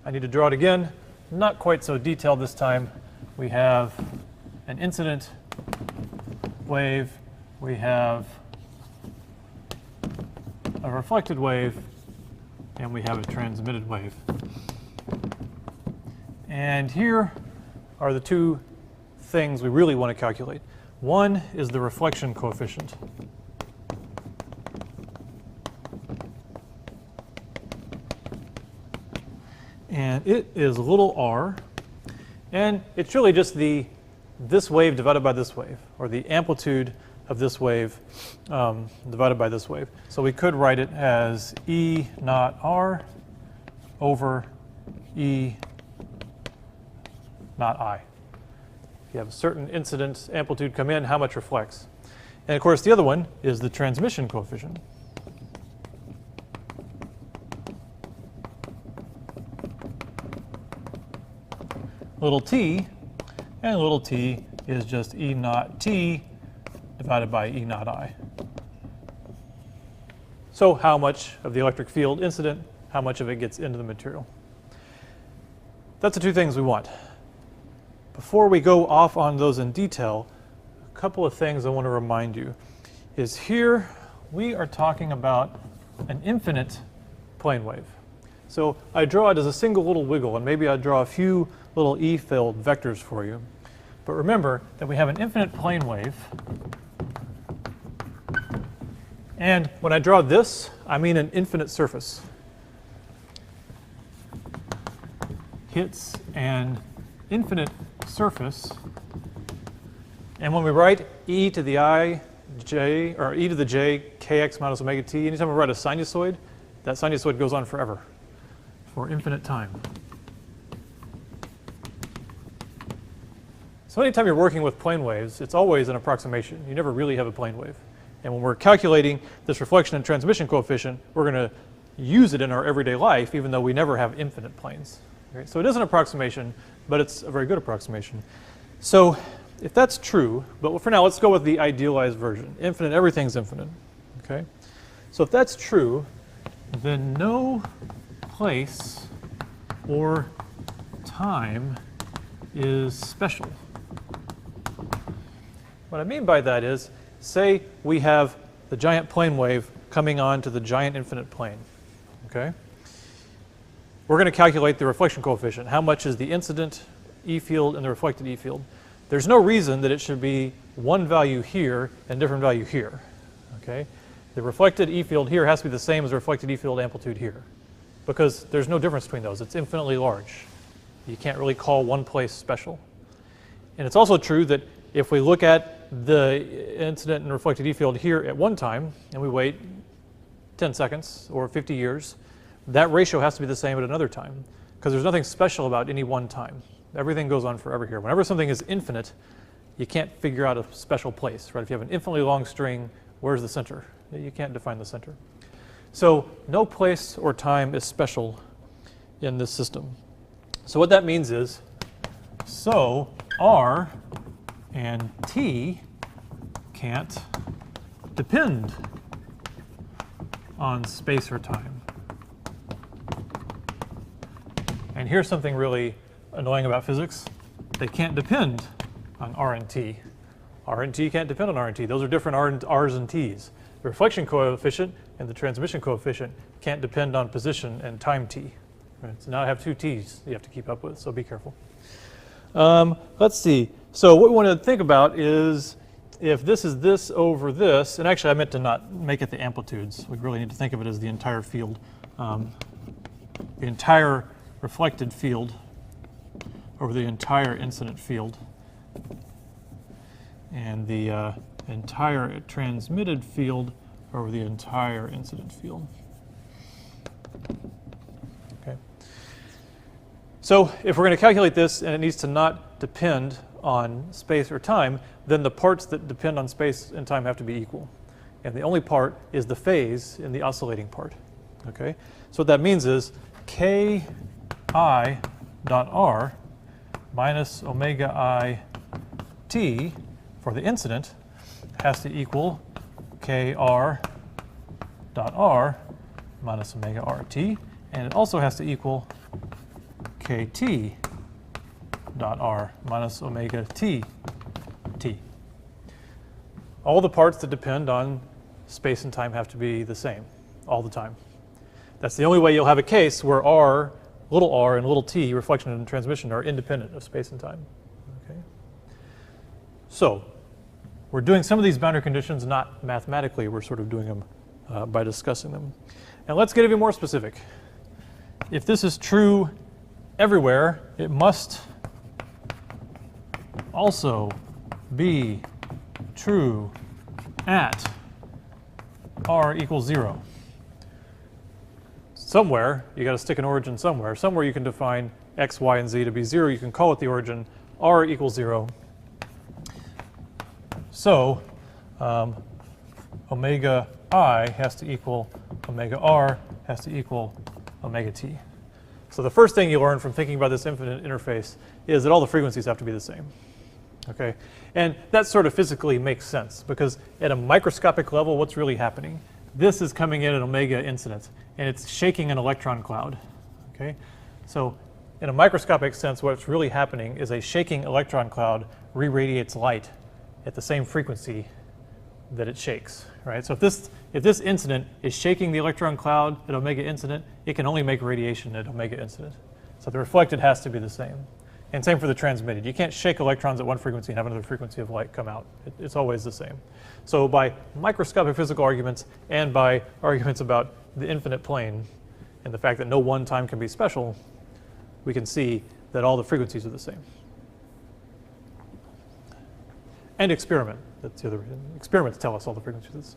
I need to draw it again. Not quite so detailed this time. We have an incident wave. We have a reflected wave. And we have a transmitted wave. And here are the two things we really want to calculate. One is the reflection coefficient. And it is little r. And it's really just this wave divided by this wave, or the amplitude of this wave divided by this wave. So we could write it as E naught r over E naught I. You have a certain incident amplitude come in, how much reflects. And of course the other one is the transmission coefficient. Little t, and little t is just E naught t divided by E naught I. So how much of the electric field incident, how much of it gets into the material. That's the two things we want. Before we go off on those in detail, a couple of things I want to remind you is here we are talking about an infinite plane wave. So I draw it as a single little wiggle, and maybe I draw a few little E-field vectors for you. But remember that we have an infinite plane wave. And when I draw this, I mean an infinite surface. Hits an infinite surface. And when we write e to the I j, or e to the j kx minus omega t, anytime we write a sinusoid, that sinusoid goes on forever, for infinite time. So anytime you're working with plane waves, it's always an approximation. You never really have a plane wave. And when we're calculating this reflection and transmission coefficient, we're going to use it in our everyday life, even though we never have infinite planes. Okay? So it is an approximation, but it's a very good approximation. So if that's true, but for now, let's go with the idealized version. Infinite, everything's infinite. Okay? So if that's true, then no place or time is special. What I mean by that is, say we have the giant plane wave coming on to the giant infinite plane. Okay? We're going to calculate the reflection coefficient. How much is the incident E field and the reflected E field? There's no reason that it should be one value here and different value here. Okay? The reflected E field here has to be the same as the reflected E field amplitude here, because there's no difference between those. It's infinitely large. You can't really call one place special. And it's also true that if we look at the incident and reflected E field here at one time, and we wait 10 seconds or 50 years, that ratio has to be the same at another time, because there's nothing special about any one time. Everything goes on forever here. Whenever something is infinite, you can't figure out a special place, right? If you have an infinitely long string, where's the center? You can't define the center. So no place or time is special in this system. So what that means is, so R and T can't depend on space or time. And here's something really annoying about physics. They can't depend on R and T. R and T can't depend on R and T. Those are different R's and T's. The reflection coefficient and the transmission coefficient can't depend on position and time T. Right? So now I have two T's you have to keep up with, so be careful. Let's see. So what we want to think about is if this is this over this, and actually I meant to not make it the amplitudes. We really need to think of it as the entire field. The entire reflected field over the entire incident field, and the entire transmitted field over the entire incident field. Okay. So if we're going to calculate this and it needs to not depend on space or time, then the parts that depend on space and time have to be equal. And the only part is the phase in the oscillating part. Okay? So what that means is Ki dot R minus omega I t for the incident has to equal Kr dot R minus omega RT, and it also has to equal kt dot r minus omega t t. All the parts that depend on space and time have to be the same all the time. That's the only way you'll have a case where r, and little t, reflection and transmission, are independent of space and time. Okay? So we're doing some of these boundary conditions not mathematically, we're sort of doing them by discussing them. And let's get even more specific. If this is true everywhere, it must also be true at r equals 0. Somewhere, you got to stick an origin somewhere. Somewhere you can define x, y, and z to be 0. You can call it the origin. R equals 0. So omega I has to equal omega r has to equal omega t. So the first thing you learn from thinking about this infinite interface is that all the frequencies have to be the same. Okay? And that sort of physically makes sense because at a microscopic level, what's really happening? This is coming in at omega incident, and it's shaking an electron cloud. Okay? So in a microscopic sense, what's really happening is a shaking electron cloud re-radiates light at the same frequency that it shakes. Right? So if this incident is shaking the electron cloud at omega incident, it can only make radiation at omega incident. So the reflected has to be the same. And same for the transmitted. You can't shake electrons at one frequency and have another frequency of light come out. It's always the same. So by microscopic physical arguments and by arguments about the infinite plane and the fact that no one time can be special, we can see that all the frequencies are the same. And experiment. That's the other reason. Experiments tell us all the frequencies.